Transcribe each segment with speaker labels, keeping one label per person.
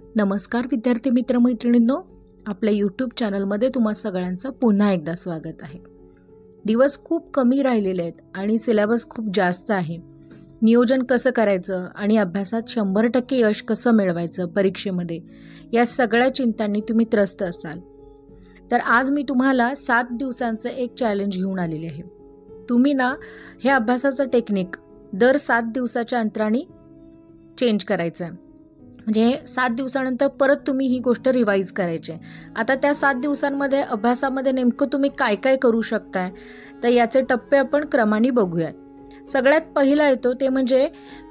Speaker 1: नमस्कार विद्यार्थी मित्रमैत्रिणींनो, आपल्या यूट्यूब चॅनलमध्ये तुम्हा सगळ्यांचं पुन्हा एकदा स्वागत आहे. दिवस खूप कमी राहिलेले आहेत आणि सिलेबस खूप जास्त आहे. नियोजन कसं करायचं आणि अभ्यासात 100% यश कसं मिळवायचं परीक्षेमध्ये, या सगळ्या चिंतांनी तुम्ही त्रस्त असाल. तर आज मी तुम्हाला 7 दिवसांचं एक चॅलेंज घेऊन आलेले आहे. तुम्ही ना हे अभ्यासाचं टेक्निक दर 7 दिवसाच्या अंतराने चेंज करायचं आहे. म्हणजे 7 दिवसानंतर परत तुम्ही ही गोष्ट रिवाईज करायची. आता त्या 7 दिवसांमध्ये अभ्यासामध्ये नेमकं तुम्ही काय काय करू शकताय, तर याचे टप्पे आपण क्रमाने बघूयात. सगळ्यात पहिला येतो ते म्हणजे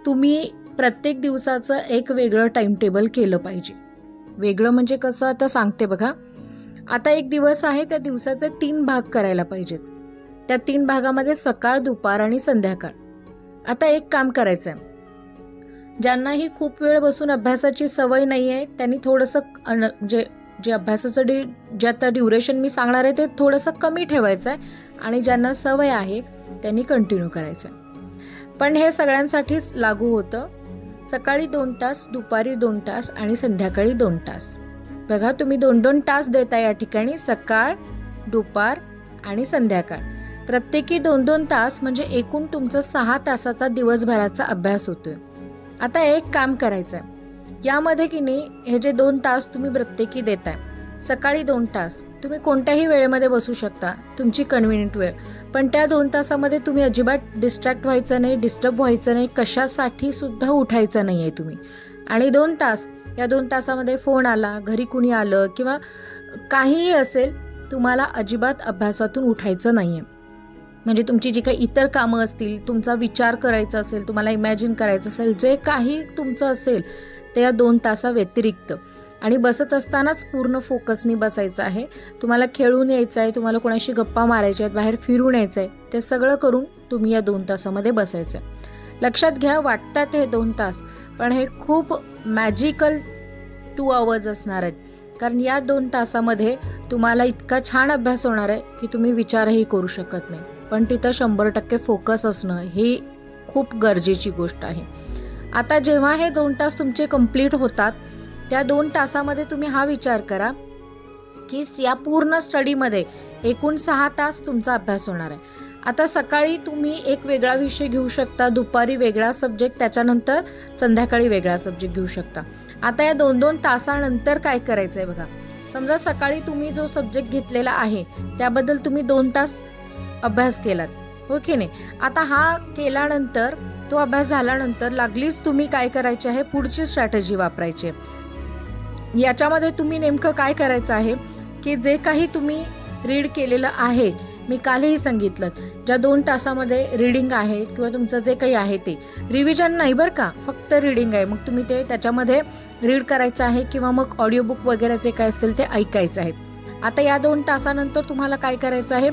Speaker 1: तुम्ही प्रत्येक दिवसाचं एक वेगळं टाइम टेबल केलं पाहिजे. वेगळं म्हणजे कसं, आता सांगते बघा. आता एक दिवस आहे, त्या दिवसाचे 3 भाग करायला पाहिजेत. त्या 3 भागामध्ये सकाळ, दुपार आणि संध्याकाळ. आता एक काम करायचं आहे, ज्यांनाही खूप वेळ बसून अभ्यासाची सवय नाही आहे त्यांनी थोडंसं म्हणजे जे अभ्यासाचं जे आता ड्युरेशन मी सांगणार आहे ते थोडंसं कमी ठेवायचं आहे आणि ज्यांना सवय आहे त्यांनी कंटिन्यू करायचं आहे. पण हे सगळ्यांसाठीच लागू होतं. सकाळी 2 तास, दुपारी 2 तास आणि संध्याकाळी 2 तास. बघा, तुम्ही 2-2 तास देता या ठिकाणी, सकाळ, दुपार आणि संध्याकाळ. प्रत्येकी 2-2 तास म्हणजे एकूण तुमचा 6 तासाचा दिवसभराचा अभ्यास होतोय. आता एक काम करायचं आहे, यामध्ये की नाही हे जे 2 तास तुम्ही प्रत्येकी देताय, सकाळी 2 तास तुम्ही कोणत्याही वेळेमध्ये बसू शकता, तुमची कन्व्हिनियंट वेळ. पण त्या 2 तासामध्ये तुम्ही अजिबात डिस्ट्रॅक्ट व्हायचं नाही, डिस्टर्ब व्हायचं नाही, कशासाठी सुद्धा उठायचं नाही आहे तुम्ही. आणि 2 तास, या 2 तासामध्ये फोन आला, घरी कुणी आलं किंवा काहीही असेल, तुम्हाला अजिबात अभ्यासातून उठायचं नाही आहे. म्हणजे तुमची जी काही इतर कामं असतील, तुमचा विचार करायचा असेल, तुम्हाला इमॅजिन करायचं असेल, जे काही तुमचं असेल ते या 2 तासा व्यतिरिक्त. आणि बसत असतानाच पूर्ण फोकसनी बसायचं आहे. तुम्हाला खेळून यायचं आहे, तुम्हाला कोणाशी गप्पा मारायच्या आहेत, बाहेर फिरून यायचं आहे, ते सगळं करून तुम्ही या 2 तासामध्ये बसायचं आहे. लक्षात घ्या, वाटतात हे 2 तास, पण हे खूप मॅजिकल 2 आवर्स असणार आहेत. कारण या 2 तासामध्ये तुम्हाला इतका छान अभ्यास होणार आहे की तुम्ही विचारही करू शकत नाही. पण तिथं 100% फोकस असणं ही खूप गरजेची गोष्ट आहे. आता जेव्हा हे 2 तास तुमचे कंप्लीट होतात, त्या 2 तासामध्ये तुम्ही हा विचार करा की या पूर्ण स्टडीमध्ये एकूण 6 तास तुमचा अभ्यास होणार आहे. आता सकाळी तुम्ही एक वेगळा विषय घेऊ शकता, दुपारी वेगळा सब्जेक्ट, त्याच्यानंतर संध्याकाळी वेगळा सब्जेक्ट घेऊ शकता. आता या 2-2 तासानंतर काय करायचं आहे बघा. समजा सकाळी तुम्ही जो सब्जेक्ट घेतलेला आहे त्याबद्दल तुम्ही 2 तास अभ्यास केलात, हो की नाही. आता हा केल्यानंतर, तो अभ्यास झाल्यानंतर लागलीच तुम्ही काय करायचे आहे, पुढची स्ट्रॅटेजी वापरायची. याच्यामध्ये तुम्ही नेमकं काय करायचं आहे की जे काही तुम्ही रीड केलेलं आहे, मी कालही सांगितलं, ज्या 2 तासामध्ये रीडिंग आहे किंवा तुमचं जे काही आहे ते रिव्हिजन नाही बरं का, फक्त रीडिंग आहे. मग तुम्ही ते त्याच्यामध्ये रीड करायचं आहे किंवा मग ऑडिओ बुक वगैरे जे काय असतील ते ऐकायचं आहे. आता या 2 तासानंतर तुम्हाला काय करायचं आहे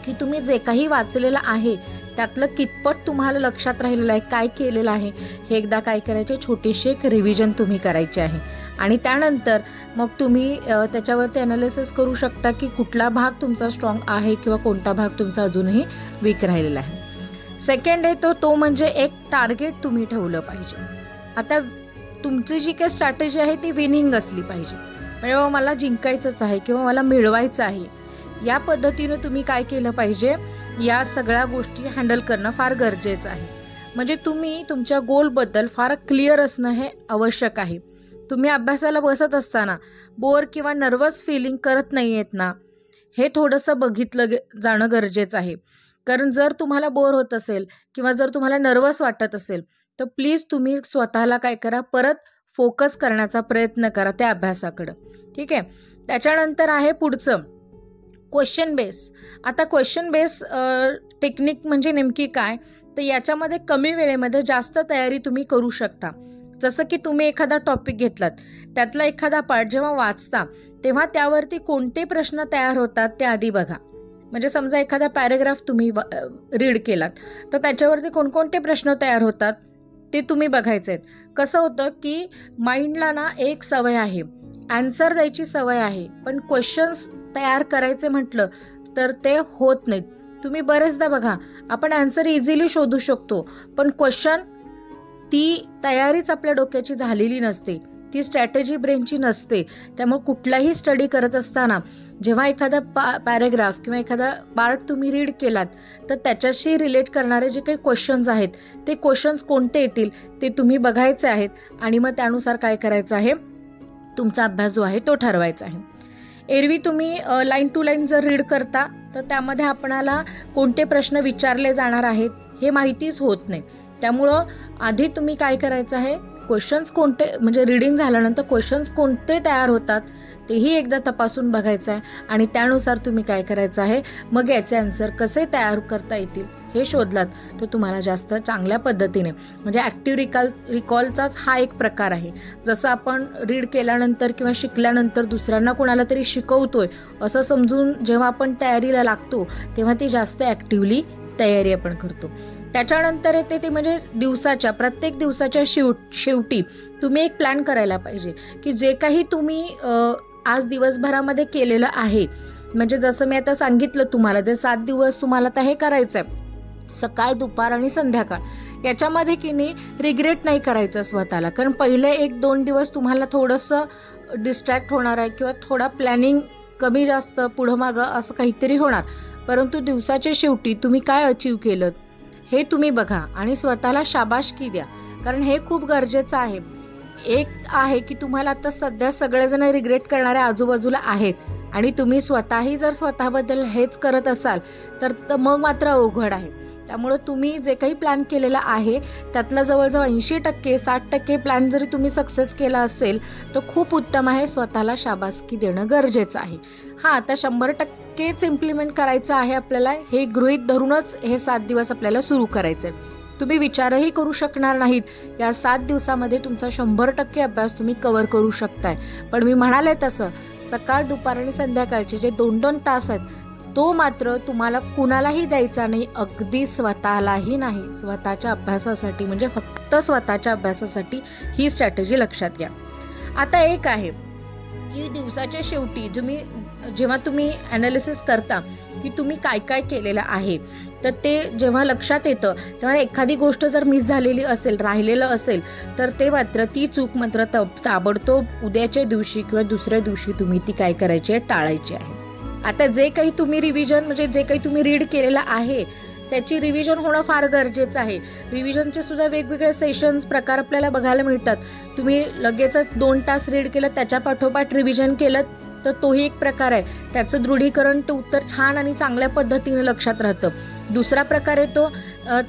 Speaker 1: की तुम्ही जे काही वाचलेलं आहे त्यातलं कितपत तुम्हाला लक्षात राहिलेलं आहे, काय केलेलं आहे, हे एकदा काय करायचे, छोटीशी एक रिव्हिजन तुम्ही करायची आहे. आणि त्यानंतर मग तुम्ही त्याच्यावरती ॲनालिसिस करू शकता की कुठला भाग तुमचा स्ट्रॉंग आहे किंवा कोणता भाग तुमचा अजूनही वीक राहिलेला आहे. सेकंड आहे तो म्हणजे एक टार्गेट तुम्ही ठेवलं पाहिजे. आता तुमची जी काही स्ट्रॅटेजी आहे ती विनिंग असली पाहिजे. म्हणजे मला जिंकायचंच आहे किंवा मला मिळवायचं आहे, या पद्धतीनं तुम्ही काय केलं पाहिजे, या सगळ्या गोष्टी हँडल करणं फार गरजेचं आहे. म्हणजे तुम्ही तुमच्या गोलबद्दल फार क्लिअर असणं हे आवश्यक आहे. तुम्ही अभ्यासाला बसत असताना बोर किंवा नर्वस फिलिंग करत नाही आहेत ना, हे थोडंसं बघितलं जाणं गरजेचं आहे. कारण जर तुम्हाला बोर होत असेल किंवा जर तुम्हाला नर्वस वाटत असेल तर प्लीज तुम्ही स्वतःला काय करा, परत फोकस करण्याचा प्रयत्न करा त्या अभ्यासाकडं, ठीक आहे. त्याच्यानंतर आहे पुढचं क्वेश्चन बेस. आता क्वेश्चन बेस टेक्निक म्हणजे नेमकी काय, तर याच्यामध्ये कमी वेळेमध्ये जास्त तयारी तुम्ही करू शकता. जसं की तुम्ही एखादा टॉपिक घेतलात, त्यातला एखादा पार्ट जेव्हा वाचता तेव्हा त्यावरती कोणते प्रश्न तयार होतात ते आधी बघा. म्हणजे समजा एखादा पॅरेग्राफ तुम्ही रीड केलात तर त्याच्यावरती कोणकोणते प्रश्न तयार होतात ते तुम्ही बघायचे आहेत. कसं होतं की माइंडला ना एक सवय आहे, आन्सर द्यायची सवय आहे, पण क्वेश्चन्स तयार करायचे म्हटलं तर ते होत नाहीत. तुम्ही बरेचदा बघा, आपण आन्सर इझिली शोधू शकतो, पण क्वेश्चन ती तयारीच आपल्या डोक्याची झालेली नसते. ती स्ट्रॅटेजी ब्रेनची नसते. त्यामुळे कुठलाही स्टडी करत असताना जेव्हा एखादा पॅरेग्राफ किंवा एखादा पार्ट तुम्ही रीड केलात तर त्याच्याशी रिलेट करणारे जे काही क्वेश्चन्स आहेत ते क्वेश्चन्स कोणते येतील ते तुम्ही बघायचे आहेत आणि मग त्यानुसार काय करायचं आहे, तुमचा अभ्यास जो आहे तो ठरवायचा आहे. एरवी तुम्ही लाईन टू लाईन जर रीड करता तर त्यामध्ये आपणाला कोणते प्रश्न विचारले जाणार आहेत हे माहितीच होत नाही. त्यामुळं आधी तुम्ही काय करायचं आहे, क्वेश्चन्स कोणते म्हणजे रीडिंग झाल्यानंतर क्वेश्चन्स कोणते तयार होतात तेही एकदा तपासून बघायचं आहे आणि त्यानुसार तुम्ही काय करायचं आहे, मग याचे आन्सर कसे तयार करता येतील हे शोधलात तर तुम्हाला जास्त चांगल्या पद्धतीने म्हणजे ॲक्टिव्ह रिकॉलचाच हा एक प्रकार आहे. जसं आपण रीड केल्यानंतर किंवा शिकल्यानंतर दुसऱ्यांना कोणाला तरी शिकवतोय असं समजून जेव्हा आपण तयारीला लागतो तेव्हा ती जास्त ॲक्टिव्हली तयारी आपण करतो. त्याच्यानंतर येते ते म्हणजे प्रत्येक दिवसाच्या शेवटी तुम्ही एक प्लॅन करायला पाहिजे की जे काही तुम्ही आज दिवसभरामध्ये केलेलं आहे, म्हणजे जसं मी आता सांगितलं तुम्हाला जे 7 दिवस तुम्हाला आता हे करायचं आहे सकाळ दुपार आणि संध्याकाळ, याच्यामध्ये की नाही रिग्रेट नाही करायचं स्वतःला. कारण पहिले 1-2 दिवस तुम्हाला थोडंसं डिस्ट्रॅक्ट होणार आहे किंवा थोडा प्लॅनिंग कमी जास्त पुढं मागं असं काहीतरी होणार, परंतु दिवसाच्या शेवटी तुम्ही काय अचीव केलं हे तुम्ही बघा आणि स्वतःला शाबासकी द्या. कारण हे खूप गरजेचं आहे. एक आहे की तुम्हाला आता सध्या सगळेजण रिग्रेट करणारे आजूबाजूला आहेत आणि तुम्ही स्वतःही जर स्वतःबद्दल हेच करत असाल तर मग मात्र अवघड आहे. त्यामुळं तुम्ही जे काही प्लॅन केलेला आहे त्यातला जवळजवळ 80% 60% प्लॅन जरी तुम्ही सक्सेस केला असेल तर खूप उत्तम आहे. स्वतःला शाबासकी देणं गरजेचं आहे. हां, आता 100%च इम्प्लिमेंट करायचं आहे आपल्याला हे गृहीत धरूनच हे 7 दिवस आपल्याला सुरू करायचं आहे. तुम्ही विचारही करू शकणार नाहीत या 7 दिवसामध्ये तुमचा 100% अभ्यास तुम्ही कव्हर करू शकताय. पण मी म्हणाले तसं सकाळ दुपार आणि संध्याकाळचे जे 2-2 तास आहेत तो मात्र तुम्हाला कुणालाही द्यायचा नाही, अगदी स्वतःलाही नाही, स्वतःच्या अभ्यासासाठी म्हणजे फक्त स्वतःच्या अभ्यासासाठी ही स्ट्रॅटेजी लक्षात घ्या. आता एक आहे की दिवसाच्या शेवटी जेव्हा तुम्ही ॲनालिसिस करता की तुम्ही काय काय केलेलं आहे तर ते जेव्हा लक्षात येतं तेव्हा एखादी गोष्ट जर मिस झालेली असेल, राहिलेलं असेल तर ते मात्र ती चूक मात्र ताबडतोब उद्याच्या दिवशी किंवा दुसऱ्या दिवशी तुम्ही ती काय करायची आहे, टाळायची आहे. आता जे काही तुम्ही रिव्हिजन म्हणजे जे काही तुम्ही रीड केलेलं आहे त्याची रिव्हिजन होणं फार गरजेचं आहे. रिव्हिजनचे सुद्धा वेगवेगळे सेशन्स प्रकार आपल्याला बघायला मिळतात. तुम्ही लगेचच 2 तास रीड केलं त्याच्या पाठोपाठ रिव्हिजन केलं तर तोही एक प्रकार आहे. त्याचं दृढीकरण ते उत्तर छान आणि चांगल्या पद्धतीने लक्षात राहतं. दुसरा प्रकार येतो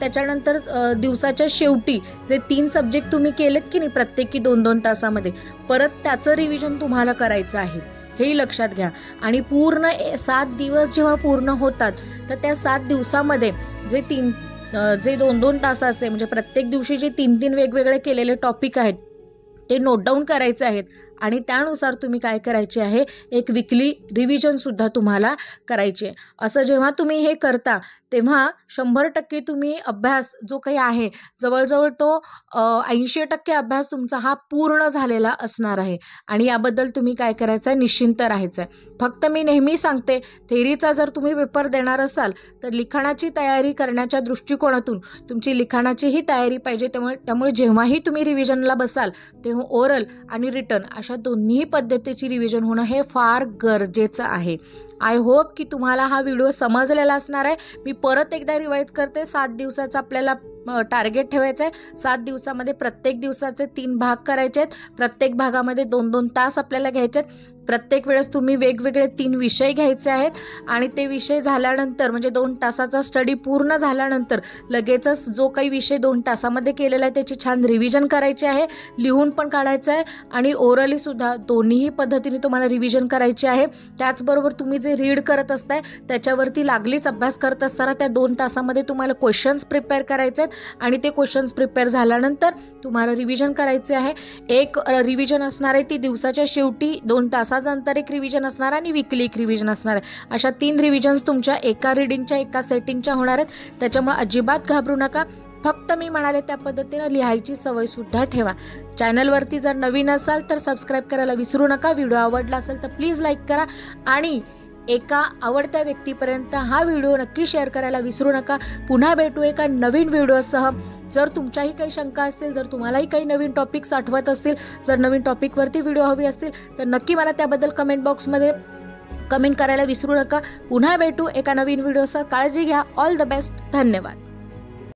Speaker 1: त्याच्यानंतर दिवसाच्या शेवटी जे 3 सब्जेक्ट तुम्ही केलेत की नाही प्रत्येकी 2-2 तासामध्ये परत त्याचं रिव्हिजन तुम्हाला करायचं आहे हेही लक्षात घ्या. आणि पूर्ण 7 दिवस जेव्हा पूर्ण होतात तर त्या 7 दिवसामध्ये जे 2-2 तासाचे म्हणजे प्रत्येक दिवशी जे 3-3 वेगवेगळे केलेले टॉपिक आहेत ते नोट डाऊन करायचे आहेत आणि त्यानुसार तुम्ही काय करायचे आहे, एक वीकली रिव्हिजन सुद्धा तुम्हाला करायची आहे. असं जेव्हा तुम्ही हे करता तेव्हा 100% तुम्ही अभ्यास जो काही आहे जवळजवळ तो 80% अभ्यास तुमचा हा पूर्ण झालेला असणार आहे आणि याबद्दल तुम्ही काय करायचं आहे, निश्चिंत राहायचं आहे. फक्त मी नेहमी सांगते थेअरीचा जर तुम्ही पेपर देणार असाल तर लिखाणाची तयारी करण्याच्या दृष्टिकोनातून तुमची लिखाणाचीही तयारी पाहिजे. त्यामुळे जेव्हाही तुम्ही रिव्हिजनला बसाल तेव्हा ओरल आणि रिटन अशा दोन्ही पद्धतीची रिव्हिजन होणं हे फार गरजेचं आहे. आय होप की तुम्हाला हा व्हिडिओ समजलेला असणार आहे. मी परत एकदा रिवाईज करते. 7 दिवसाचा आपल्याला टार्गेट ठेवायचं आहे. 7 दिवसामध्ये प्रत्येक दिवसाचे 3 भाग करायचे आहेत. प्रत्येक भागामध्ये 2-2 तास आपल्याला घ्यायचे आहेत. प्रत्येक वेळेस तुम्ही वेगवेगळे 3 विषय घ्यायचे आहेत आणि ते विषय झाल्यानंतर म्हणजे 2 तासाचा स्टडी पूर्ण झाल्यानंतर लगेचच जो काही विषय 2 तासामध्ये केलेला आहे त्याची छान रिव्हिजन करायची आहे, लिहून पण काढायचं आहे आणि ओरली सुद्धा दोन्हीही पद्धतीने तुम्हाला रिव्हिजन करायची आहे. त्याचबरोबर तुम्ही जे रीड करत असताय त्याच्यावरती लागलीच अभ्यास करत असताना त्या 2 तासामध्ये तुम्हाला क्वेश्चन्स प्रिपेअर करायचे आहेत आणि ते क्वेश्चन्स प्रिपेअर झाल्यानंतर तुम्हाला रिव्हिजन करायचे आहे. एक रिव्हिजन असणार आहे ती दिवसाच्या शेवटी 2 तासानंतर एक रिव्हिजन असणार आणि वीकली एक रिव्हिजन असणार आहे. अशा 3 रिव्हिजन्स तुमच्या एका रीडिंगच्या एका सेटिंगच्या होणार आहेत. त्याच्यामुळे अजिबात घाबरू नका. फक्त मी म्हणाले त्या पद्धतीनं लिहायची सवय सुद्धा ठेवा. चॅनलवरती जर नवीन असाल तर सबस्क्राईब करायला विसरू नका. व्हिडिओ आवडला असेल तर प्लीज लाईक करा आणि एका आवडत्या व्यक्तीपर्यंत हा व्हिडिओ नक्की शेअर करायला विसरू नका. पुन्हा भेटू एका नवीन व्हिडिओसह. जर तुमच्याही काही शंका असतील, जर तुम्हालाही काही नवीन टॉपिक्स आठवत असतील, जर नवीन टॉपिकवरती व्हिडिओ हवी असतील तर नक्की मला त्याबद्दल कमेंट बॉक्समध्ये कमेंट करायला विसरू नका. पुन्हा भेटू एका नवीन व्हिडिओसह. काळजी घ्या. All the best. धन्यवाद.